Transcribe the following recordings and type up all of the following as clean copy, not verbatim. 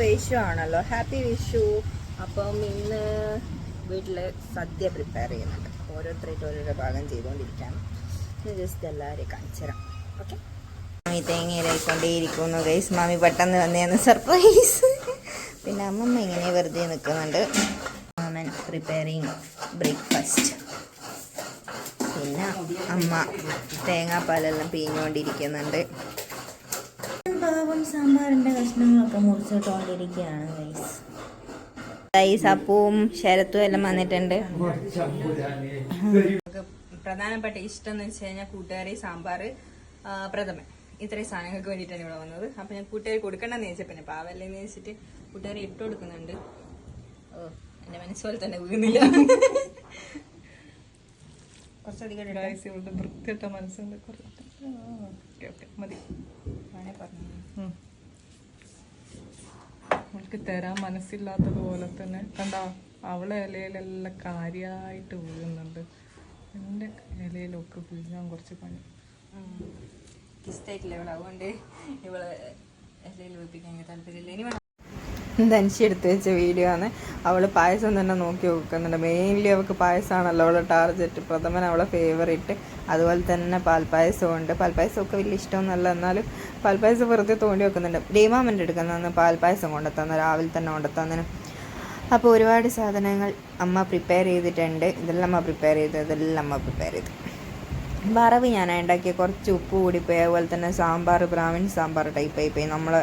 വിഷു ആണല്ലോ, ഹാപ്പി വിഷു. അപ്പം ഇന്ന് വീട്ടിൽ സദ്യ പ്രിപ്പയർ ചെയ്യുന്നുണ്ട്. ഓരോരുത്തരായിട്ട് ഓരോരോ ഭാഗം ചെയ്തുകൊണ്ടിരിക്കുകയാണ്. ഇന്ന് ജസ്റ്റ് എല്ലാവരെയും കാണിച്ചു തരാം. ഓക്കെ, മാമി തേങ്ങയിലായിക്കൊണ്ടേയിരിക്കുന്നു ഗൈസ്. മാമി പെട്ടെന്ന് വന്നേന്ന് സർപ്രൈസ്. പിന്നെ അമ്മമ്മ ഇങ്ങനെ വെറുതെ നിൽക്കുന്നുണ്ട്. മാമൻ പ്രിപ്പയറിങ് ബ്രേക്ക്ഫാസ്റ്റ്. പിന്നെ അമ്മ തേങ്ങാപ്പാലെല്ലാം പിഴിഞ്ഞുകൊണ്ടിരിക്കുന്നുണ്ട്. പാവം സാമ്പാറിൻ്റെ കഷ്ണങ്ങളൊക്കെ മുറിച്ചിട്ടുകൊണ്ടിരിക്കുകയാണ് ഗൈസ്. അപ്പവും ശരത്തും എല്ലാം വന്നിട്ടുണ്ട്. പ്രധാനപ്പെട്ട ഇഷ്ടം എന്ന് വെച്ച് കഴിഞ്ഞാൽ കൂട്ടുകാരി, സാമ്പാർ, പ്രഥമൻ, ഇത്രയും സാധനങ്ങൾക്ക് വേണ്ടിയിട്ടാണ് ഇവിടെ വന്നത്. അപ്പൊ ഞാൻ കൂട്ടുകാരി കൊടുക്കണമെന്ന് ചോദിച്ചാൽ പിന്നെ പാവല്ലേന്ന് വെച്ചിട്ട് കൂട്ടുകാരി ഇട്ട് കൊടുക്കുന്നുണ്ട്. ഓ, എന്റെ മനസ്സുപോലെ തന്നെ വീഴുന്നില്ല. കുറച്ചധികം വൃത്തിയിട്ട മനസ്സുണ്ട്. മതി അവൾക്ക് തരാൻ മനസ്സില്ലാത്തതുപോലെ തന്നെ കണ്ട അവളെ ഇലയിലെല്ലാം കാര്യമായിട്ട് വീഴുന്നുണ്ട്. എൻ്റെ ഇലയിലൊക്കെ വീഴാൻ കുറച്ച് പണി. ഇഷ്ടമായിട്ടില്ല ഇവളെ, അതുകൊണ്ട് ഇവളെ ഇലയിൽ വീപ്പിക്കാൻ താല്പര്യമില്ല. ഇനി ധനുഷി എടുത്ത് വെച്ച വീഡിയോ ആണ്. അവൾ പായസം തന്നെ നോക്കി നോക്കുന്നുണ്ട്. മെയിൻലി അവൾക്ക് പായസമാണല്ലോ അവളുടെ ടാർഗറ്റ്. പ്രഥമൻ അവളെ ഫേവറേറ്റ്. അതുപോലെ തന്നെ പാൽപ്പായസമുണ്ട്. പാൽപ്പായസമൊക്കെ വലിയ ഇഷ്ടമൊന്നുമല്ല, എന്നാലും പാൽപ്പായസം വെറുതെ തോണ്ടി വെക്കുന്നുണ്ട്. ഡേമാമൻ്റെ എടുക്കുന്നതെന്ന് പാൽപ്പായസം കൊണ്ടെത്തന്നു, രാവിലെ തന്നെ കൊണ്ടെത്തന്നതിന്. അപ്പോൾ ഒരുപാട് സാധനങ്ങൾ അമ്മ പ്രിപ്പയർ ചെയ്തിട്ടുണ്ട്. ഇതെല്ലാം അമ്മ പ്രിപ്പയർ ചെയ്തു. വറവ് ഞാൻ ഉണ്ടാക്കിയ കുറച്ച് ഉപ്പ് കൂടിപ്പോയി. അതുപോലെ തന്നെ സാമ്പാർ ബ്രാഹ്മിൻ സാമ്പാർ ടൈപ്പായിപ്പോയി. നമ്മൾ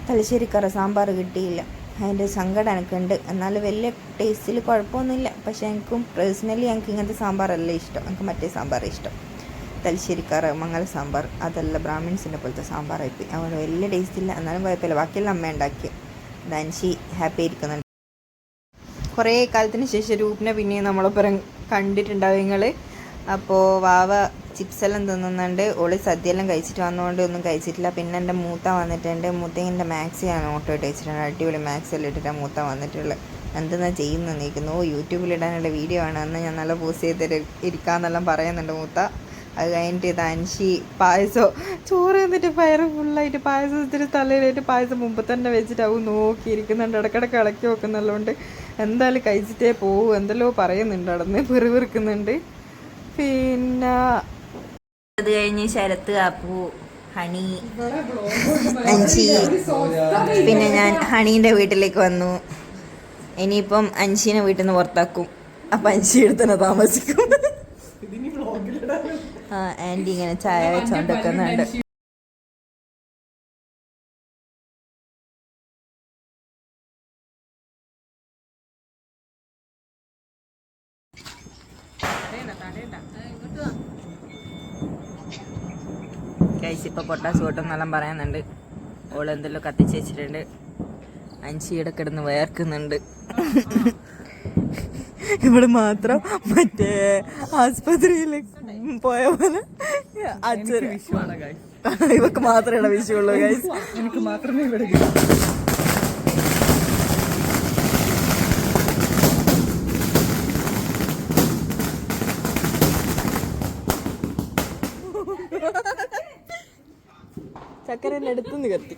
തലശ്ശേരിക്കറ സാമ്പാർ കിട്ടിയില്ല. അതിൻ്റെ സങ്കടം എനിക്കുണ്ട്. എന്നാലും വലിയ ടേസ്റ്റിൽ കുഴപ്പമൊന്നുമില്ല. പക്ഷേ എനിക്കും പേഴ്സണലി എനിക്ക് ഇങ്ങനത്തെ സാമ്പാറല്ല ഇഷ്ടം. എനിക്ക് മറ്റേ സാമ്പാർ ഇഷ്ടം, തലശ്ശേരിക്കറ മംഗള സാമ്പാർ. അതല്ല ബ്രാഹ്മിൻസിൻ്റെ പോലത്തെ സാമ്പാറായിപ്പോയി. അതുകൊണ്ട് വലിയ ടേസ്റ്റ് ഇല്ല, എന്നാലും കുഴപ്പമില്ല. ബാക്കിയെല്ലാം അമ്മ ഉണ്ടാക്കി. ധനുഷി ഹാപ്പി ആയിരിക്കുന്നുണ്ട്. കുറേ കാലത്തിന് ശേഷം രൂപിനെ പിന്നെയും നമ്മളൊപ്പം കണ്ടിട്ടുണ്ടാവും നിങ്ങൾ. അപ്പോൾ വാവ ചിപ്സെല്ലാം തിന്നുന്നുണ്ട്. ഓള് സദ്യയെല്ലാം കഴിച്ചിട്ട് വന്നുകൊണ്ട് ഒന്നും കഴിച്ചിട്ടില്ല. പിന്നെ എൻ്റെ മൂത്ത വന്നിട്ടുണ്ട്. മൂത്തേൻ്റെ മാക്സ് ഞാൻ ഓട്ടോ ഇട്ട് വെച്ചിട്ടുണ്ട്. അടിപൊളി മാക്സ് എല്ലാം ഇട്ടിട്ടാണ് മൂത്ത വന്നിട്ടുള്ളത്. എന്തെന്നാ ചെയ്യുന്നത് നിൽക്കുന്നു. യൂട്യൂബിലിടാനുള്ള വീഡിയോ ആണ്. അന്ന് ഞാൻ നല്ല പോസ്റ്റ് ചെയ്തിട്ട് ഇരിക്കാമെന്നെല്ലാം പറയുന്നുണ്ട് മൂത്ത. അത് കഴിഞ്ഞിട്ട് ധനുഷി പായസം ചോറ് എന്നിട്ട് പയറ് ഫുള്ളായിട്ട് പായസം ഇത്തിരി തലയിലായിട്ട് പായസം മുമ്പ് തന്നെ വെച്ചിട്ട് അവ നോക്കിയിരിക്കുന്നുണ്ട്. ഇടയ്ക്കിടയ്ക്ക് ഇളക്കി വെക്കുന്നുള്ളതുകൊണ്ട് എന്തായാലും കഴിച്ചിട്ടേ പോവും. എന്തെല്ലോ പറയുന്നുണ്ട്, അടന്ന് പെറുവിറുക്കുന്നുണ്ട്. പിന്നെ അത് കഴിഞ്ഞ് ശരത്ത്, അപ്പു, ഹണി, അഞ്ചി. പിന്നെ ഞാൻ ഹണീൻ്റെ വീട്ടിലേക്ക് വന്നു. ഇനിയിപ്പം അഞ്ചീനെ വീട്ടിൽ നിന്ന് പുറത്താക്കും. അപ്പം അഞ്ചി എടുത്തന്നെ താമസിക്കും. ആൻറ്റി ഇങ്ങനെ ചായ വെച്ചോണ്ടിരിക്കുന്നുണ്ട്. ഗൈസ് ഇപ്പോൾ പൊട്ടാസ് കൊട്ടെന്നെല്ലാം പറയുന്നുണ്ട്. ഓൾ എന്തെല്ലോ കത്തിച്ച് വെച്ചിട്ടുണ്ട്. അഞ്ചിയുടെ കിടന്ന് വയർക്കുന്നുണ്ട്. ഇവിടെ മാത്രം മറ്റേ ആസ്പത്രിയിൽ പോയ പോലെ ഇവക്ക് മാത്രമേ വിഷയമുള്ളൂ ഗൈസ്. എനിക്ക് മാത്രമേ ഇവിടെ ചക്കരൻ്റെ അടുത്തുനിന്ന് കത്തി.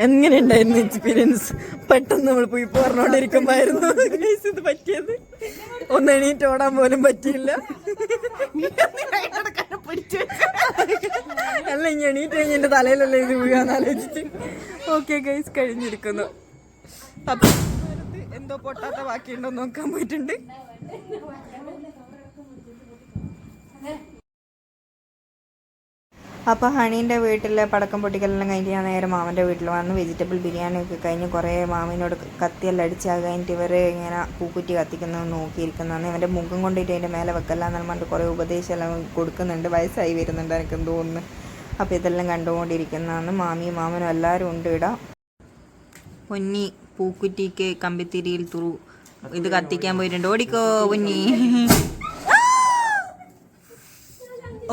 എങ്ങനെ ഉണ്ടായിരുന്നു എക്സ്പീരിയൻസ്? പെട്ടെന്ന് നമ്മൾ പോയി പറഞ്ഞോണ്ടിരിക്കുമ്പായിരുന്നു ഇത് പറ്റിയത്. ഒന്ന് എണീറ്റ് ഓടാൻ പോലും പറ്റിയില്ല. അല്ല, ഇനി എണീറ്റ് കഴിഞ്ഞ് എന്റെ തലയിലല്ലേ ഇത് വീഴാന്ന് ആലോചിച്ചിട്ട്. ഓക്കെ ഗൈസ്, കഴിഞ്ഞിരിക്കുന്നു. എന്തോ പൊട്ടാത്ത ബാക്കിയുണ്ടോ നോക്കാൻ പോയിട്ടുണ്ട്. അപ്പോൾ ഹണീൻ്റെ വീട്ടിലെ പടക്കം പൊട്ടിക്കലെല്ലാം കഴിഞ്ഞ് ഞാൻ നേരെ മാമൻ്റെ വീട്ടിൽ വന്ന് വെജിറ്റബിൾ ബിരിയാണി ഒക്കെ കഴിഞ്ഞ് കുറേ മാമിനോട് കത്തിയെല്ലാം അടിച്ചാൽ കഴിഞ്ഞിട്ട് ഇവർ ഇങ്ങനെ പൂക്കുറ്റി കത്തിക്കുന്നത് നോക്കിയിരിക്കുന്നതാണ്. ഇവൻ്റെ മുഖം കൊണ്ടിട്ട് അതിൻ്റെ മേലെ വെക്കല്ല എന്ന് പറഞ്ഞിട്ട് കുറേ ഉപദേശമെല്ലാം കൊടുക്കുന്നുണ്ട്. വയസ്സായി വരുന്നുണ്ട് എനിക്ക് തോന്നുന്നു. അപ്പോൾ ഇതെല്ലാം കണ്ടുകൊണ്ടിരിക്കുന്നതാണ്. മാമിയും മാമനും എല്ലാവരും ഉണ്ട് ഇവിടെ. പൊന്നി പൂക്കുറ്റിക്ക് കമ്പിത്തിരിയിൽ തുറു ഇത് കത്തിക്കാൻ പോയിട്ടുണ്ട്. ഓടിക്കോ പൊന്നി.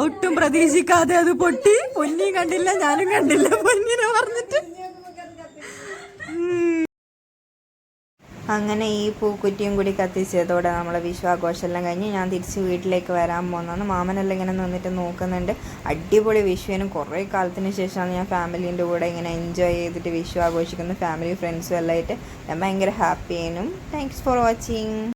ഒട്ടും പ്രതീക്ഷിക്കാതെ അത് പൊട്ടി. പൊന്നിയും കണ്ടില്ല, ഞാനും കണ്ടില്ല പൊന്നിനെ പറഞ്ഞിട്ട്. അങ്ങനെ ഈ പൂക്കുറ്റിയും കൂടി കത്തിച്ചതോടെ നമ്മളെ വിഷു ആഘോഷമെല്ലാം കഴിഞ്ഞ് ഞാൻ തിരിച്ച് വീട്ടിലേക്ക് വരാൻ പോകുന്നതാണ്. മാമനെല്ലാം ഇങ്ങനെ നിന്നിട്ട് നോക്കുന്നുണ്ട്. അടിപൊളി വിഷുവിനും കുറേ കാലത്തിന് ശേഷമാണ് ഞാൻ ഫാമിലീൻ്റെ കൂടെ ഇങ്ങനെ എൻജോയ് ചെയ്തിട്ട് വിഷു ആഘോഷിക്കുന്നത്. ഫാമിലി ഫ്രണ്ട്സും എല്ലാം ആയിട്ട് ഞാൻ ഭയങ്കര ഹാപ്പിയേനും. Thanks for watching.